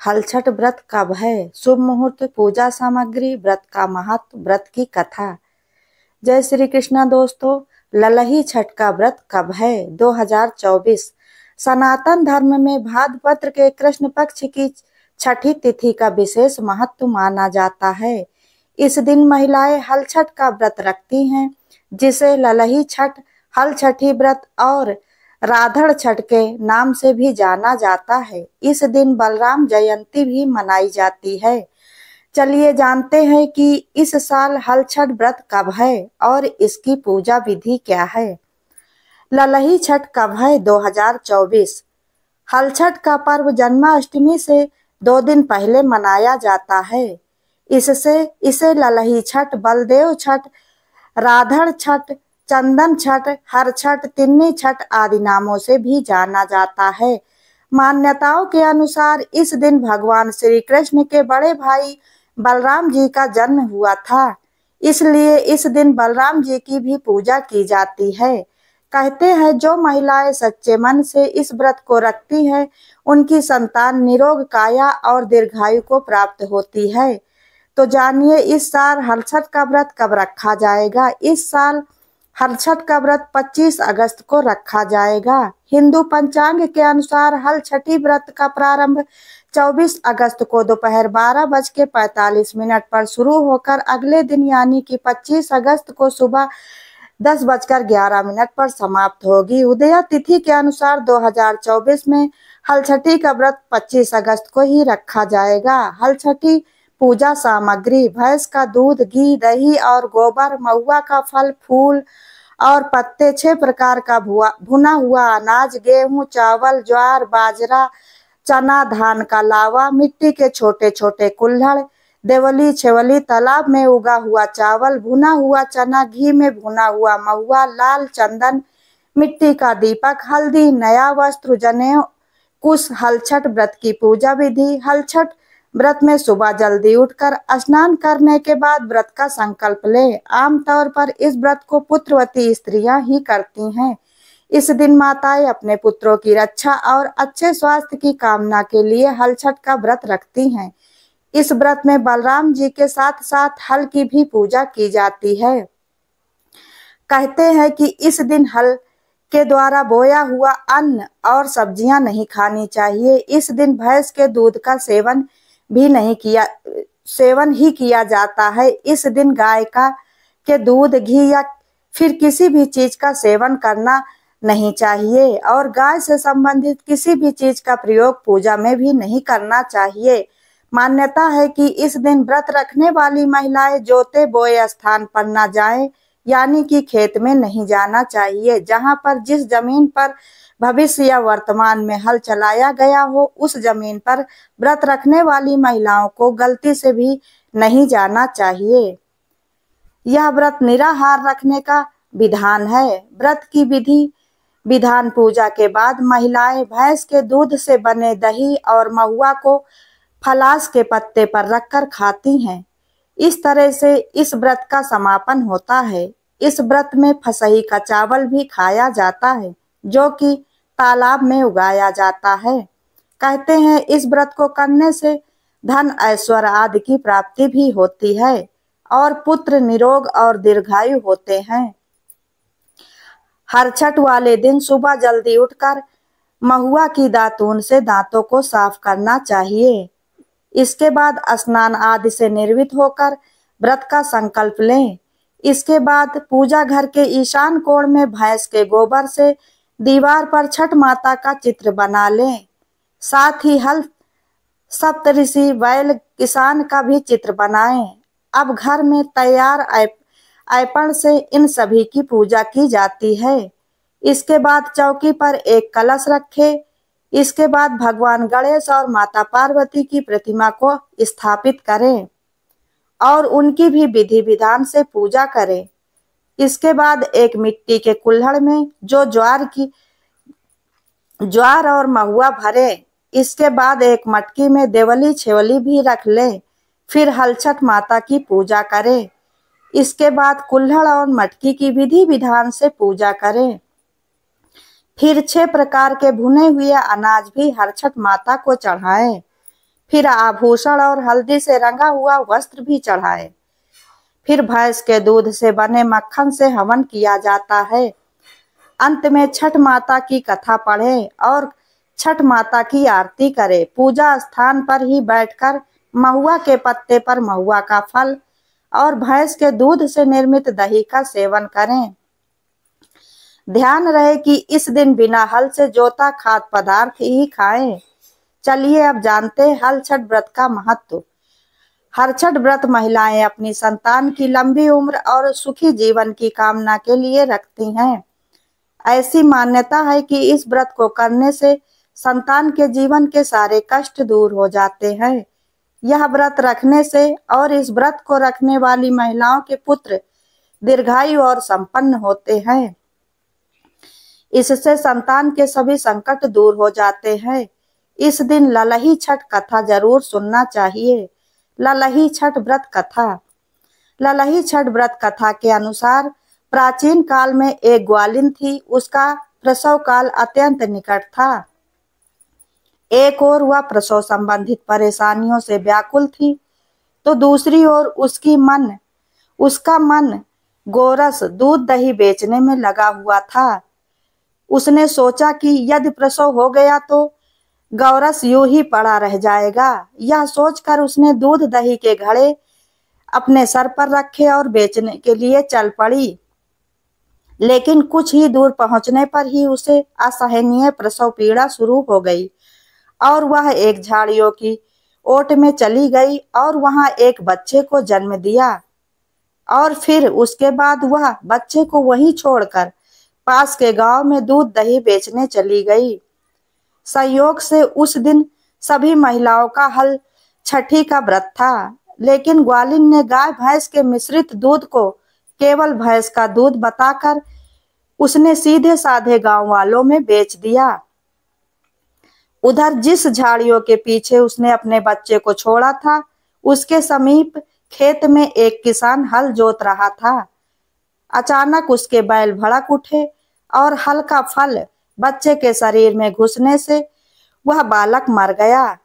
हल छठ व्रत कब है? शुभ मुहूर्त, पूजा सामग्री, व्रत का महत्व, व्रत की कथा। जय श्री कृष्णा दोस्तों। ललही छठ का व्रत कब है? 2024। सनातन धर्म में भाद्रपद के कृष्ण पक्ष की छठी तिथि का विशेष महत्व माना जाता है। इस दिन महिलाएं हल छठ का व्रत रखती हैं, जिसे ललही छठ, हल छठी व्रत और राधड़ छठ के नाम से भी जाना जाता है। इस दिन बलराम जयंती भी मनाई जाती है। चलिए जानते हैं कि इस साल हल छठ व्रत कब है और इसकी पूजा विधि क्या है। ललही छठ कब है? 2024। हल छठ का पर्व जन्माष्टमी से 2 दिन पहले मनाया जाता है। इसे ललही छठ, बलदेव छठ, राधड़ छठ, चंदन छठ, हर छठ, तिन्नी छठ आदि नामों से भी जाना जाता है। मान्यताओं के अनुसार इस दिन भगवान श्री कृष्ण के बड़े भाई बलराम जी का जन्म हुआ था, इसलिए इस दिन बलराम जी की भी पूजा की जाती है। कहते हैं जो महिलाएं सच्चे मन से इस व्रत को रखती हैं, उनकी संतान निरोग काया और दीर्घायु को प्राप्त होती है। तो जानिए इस साल हल छठ का व्रत कब रखा जाएगा। इस साल हल छठ का व्रत 25 अगस्त को रखा जाएगा। हिंदू पंचांग के अनुसार हल छठी व्रत का प्रारंभ 24 अगस्त को दोपहर 12:45 पर शुरू होकर अगले दिन यानी कि 25 अगस्त को सुबह 10:11 पर समाप्त होगी। उदया तिथि के अनुसार 2024 में हल छठी का व्रत 25 अगस्त को ही रखा जाएगा। हल छठी पूजा सामग्री: भैंस का दूध, घी, दही और गोबर, महुआ का फल, फूल और पत्ते, 6 प्रकार का भुना हुआ अनाज, गेहूं, चावल, ज्वार, बाजरा, चना, धान का लावा, मिट्टी के छोटे छोटे कुल्हड़, देवली, छेवली, तालाब में उगा हुआ चावल, भुना हुआ चना, घी में भुना हुआ महुआ, लाल चंदन, मिट्टी का दीपक, हल्दी, नया वस्त्र, जनेऊ, कुश। हल छठ व्रत की पूजा विधि: हल छठ व्रत में सुबह जल्दी उठकर स्नान करने के बाद व्रत का संकल्प ले। आमतौर पर इस व्रत को पुत्रवती स्त्रियां ही करती हैं। इस दिन माताएं अपने पुत्रों की रक्षा और अच्छे स्वास्थ्य की कामना के लिए हल छठ का व्रत रखती हैं। इस व्रत में बलराम जी के साथ साथ हल की भी पूजा की जाती है। कहते हैं कि इस दिन हल के द्वारा बोया हुआ अन्न और सब्जियां नहीं खानी चाहिए। इस दिन भैंस के दूध का सेवन ही किया जाता है। इस दिन गाय के दूध, घी या फिर किसी भी चीज का सेवन करना नहीं चाहिए और गाय से संबंधित किसी भी चीज का प्रयोग पूजा में भी नहीं करना चाहिए। मान्यता है कि इस दिन व्रत रखने वाली महिलाएं जोते बोए स्थान पर न जाएं, यानी कि खेत में नहीं जाना चाहिए। जहां पर जिस जमीन पर भविष्य या वर्तमान में हल चलाया गया हो, उस जमीन पर व्रत रखने वाली महिलाओं को गलती से भी नहीं जाना चाहिए। यह व्रत निराहार रखने का विधान है। व्रत की विधान: पूजा के बाद महिलाएं भैंस के दूध से बने दही और महुआ को फलास के पत्ते पर रखकर खाती हैं। इस तरह से इस व्रत का समापन होता है। इस व्रत में फसही का चावल भी खाया जाता है, जो कि तालाब में उगाया जाता है। कहते हैं इस व्रत को करने से धन, ऐश्वर्य आदि की प्राप्ति भी होती है और पुत्र निरोग और दीर्घायु होते हैं। हर छठ वाले दिन सुबह जल्दी उठकर महुआ की दातून से दांतों को साफ करना चाहिए। इसके बाद स्नान आदि से निर्वित होकर व्रत का संकल्प लें। इसके बाद पूजा घर के ईशान कोण में भैंस के गोबर से दीवार पर छठ माता का चित्र बना लें। साथ ही हल सप्तऋषि, बैल, किसान का भी चित्र बनाएं। अब घर में तैयार ऐपण से इन सभी की पूजा की जाती है। इसके बाद चौकी पर एक कलश रखें। इसके बाद भगवान गणेश और माता पार्वती की प्रतिमा को स्थापित करें और उनकी भी विधि विधान से पूजा करें। इसके बाद एक मिट्टी के कुल्हड़ में जो ज्वार और महुआ भरे। इसके बाद एक मटकी में देवली छेवली भी रख लें। फिर हल छठ माता की पूजा करें। इसके बाद कुल्हड़ और मटकी की विधि विधान से पूजा करें। फिर 6 प्रकार के भुने हुए अनाज भी हर छठ माता को चढ़ाएं। फिर आभूषण और हल्दी से रंगा हुआ वस्त्र भी चढ़ाए। फिर भैंस के दूध से बने मक्खन से हवन किया जाता है। अंत में छठ माता की कथा पढ़े और छठ माता की आरती करे। पूजा स्थान पर ही बैठकर महुआ के पत्ते पर महुआ का फल और भैंस के दूध से निर्मित दही का सेवन करें। ध्यान रहे कि इस दिन बिना हल से जोता खाद्य पदार्थ ही खाएं। चलिए अब जानते हैं हल छठ व्रत का महत्व। हर छठ व्रत महिलाएं अपनी संतान की लंबी उम्र और सुखी जीवन की कामना के लिए रखती हैं। ऐसी मान्यता है कि इस व्रत को करने से संतान के जीवन के सारे कष्ट दूर हो जाते हैं। यह व्रत रखने से और इस व्रत को रखने वाली महिलाओं के पुत्र दीर्घायु और संपन्न होते हैं। इससे संतान के सभी संकट दूर हो जाते हैं। इस दिन ललही छठ कथा जरूर सुनना चाहिए। ललही छठ व्रत कथा। ललही छठ व्रत कथा के अनुसार प्राचीन काल में एक ग्वालिन थी। उसका प्रसव काल अत्यंत निकट था। एक ओर वह प्रसव संबंधित परेशानियों से व्याकुल थी तो दूसरी ओर उसका मन गोरस दूध दही बेचने में लगा हुआ था। उसने सोचा कि यदि प्रसव हो गया तो गौरस यूं ही पड़ा रह जाएगा। यह सोचकर उसने दूध दही के घड़े अपने सर पर रखे और बेचने के लिए चल पड़ी। लेकिन कुछ ही दूर पहुंचने पर ही उसे असहनीय प्रसव पीड़ा शुरू हो गई और वह एक झाड़ियों की ओट में चली गई और वहां एक बच्चे को जन्म दिया। और फिर उसके बाद वह बच्चे को वहीं छोड़कर पास के गांव में दूध दही बेचने चली गई। संयोग से उस दिन सभी महिलाओं का हल छठी का व्रत था। लेकिन ग्वालिन ने गाय भैंस के मिश्रित दूध को केवल भैंस का दूध बताकर उसने सीधे साधे गांव वालों में बेच दिया। उधर जिस झाड़ियों के पीछे उसने अपने बच्चे को छोड़ा था उसके समीप खेत में एक किसान हल जोत रहा था। अचानक उसके बैल भड़क उठे और हल का फल बच्चे के शरीर में घुसने से वह बालक मर गया।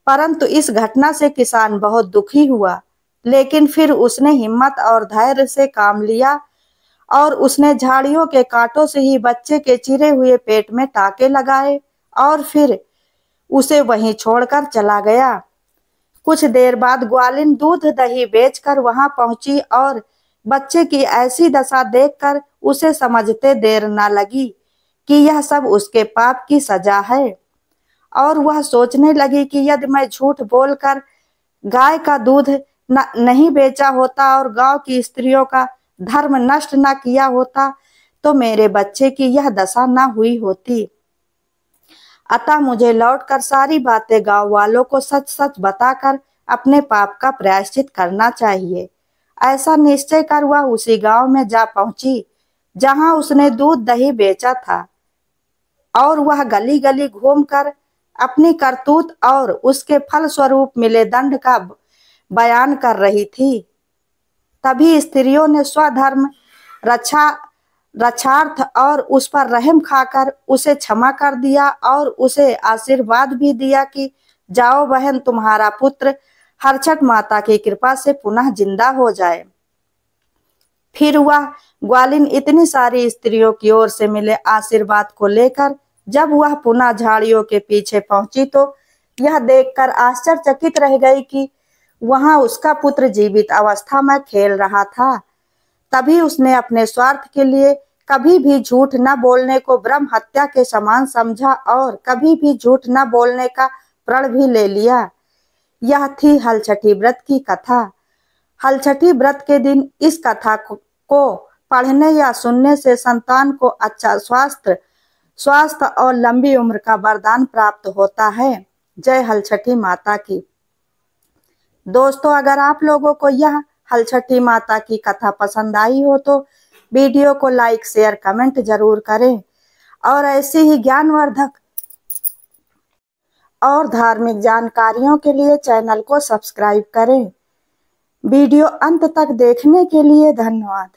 परंतु इस घटना से किसान बहुत दुखी हुआ। लेकिन फिर उसने हिम्मत और धैर्य से काम लिया और उसने झाड़ियों के कांटों से ही बच्चे के चिरे हुए पेट में टाके लगाए और फिर उसे वहीं छोड़कर चला गया। कुछ देर बाद ग्वालिन दूध दही बेचकर वहां पहुंची और बच्चे की ऐसी दशा देखकर उसे समझते देर न लगी कि यह सब उसके पाप की सजा है। और वह सोचने लगी कि यदि मैं झूठ बोलकर गाय का दूध नहीं बेचा होता और गांव की स्त्रियों का धर्म नष्ट न किया होता तो मेरे बच्चे की यह दशा न हुई होती। अतः मुझे लौटकर सारी बातें गांव वालों को सच सच बताकर अपने पाप का प्रायश्चित करना चाहिए। ऐसा निश्चय कर वह उसी गांव में जा पहुंची जहां उसने दूध दही बेचा था और वह गली गली घूमकर अपनी करतूत और उसके फल स्वरूप मिले दंड का बयान कर रही थी। तभी स्त्रियों ने स्वधर्म रक्षार्थ और उस पर रहम खाकर उसे क्षमा कर दिया और उसे आशीर्वाद भी दिया कि जाओ बहन, तुम्हारा पुत्र हर छठ माता की कृपा से पुनः जिंदा हो जाए। फिर वह ग्वालिन इतनी सारी स्त्रियों की ओर से मिले आशीर्वाद को लेकर जब वह पुनः झाड़ियों के पीछे पहुंची तो यह देखकर आश्चर्यचकित रह गई कि वहां उसका पुत्र जीवित अवस्था में खेल रहा था। तभी उसने अपने स्वार्थ के लिए कभी भी झूठ न बोलने को ब्रह्म हत्या के समान समझा और कभी भी झूठ न बोलने का प्रण भी ले लिया। यह थी हलछठी व्रत की कथा। हलछठी व्रत के दिन इस कथा को पढ़ने या सुनने से संतान को अच्छा स्वास्थ्य और लंबी उम्र का वरदान प्राप्त होता है। जय हलछठी माता की। दोस्तों, अगर आप लोगों को यह हलछठी माता की कथा पसंद आई हो तो वीडियो को लाइक शेयर कमेंट जरूर करें और ऐसी ही ज्ञानवर्धक और धार्मिक जानकारियों के लिए चैनल को सब्सक्राइब करें। वीडियो अंत तक देखने के लिए धन्यवाद।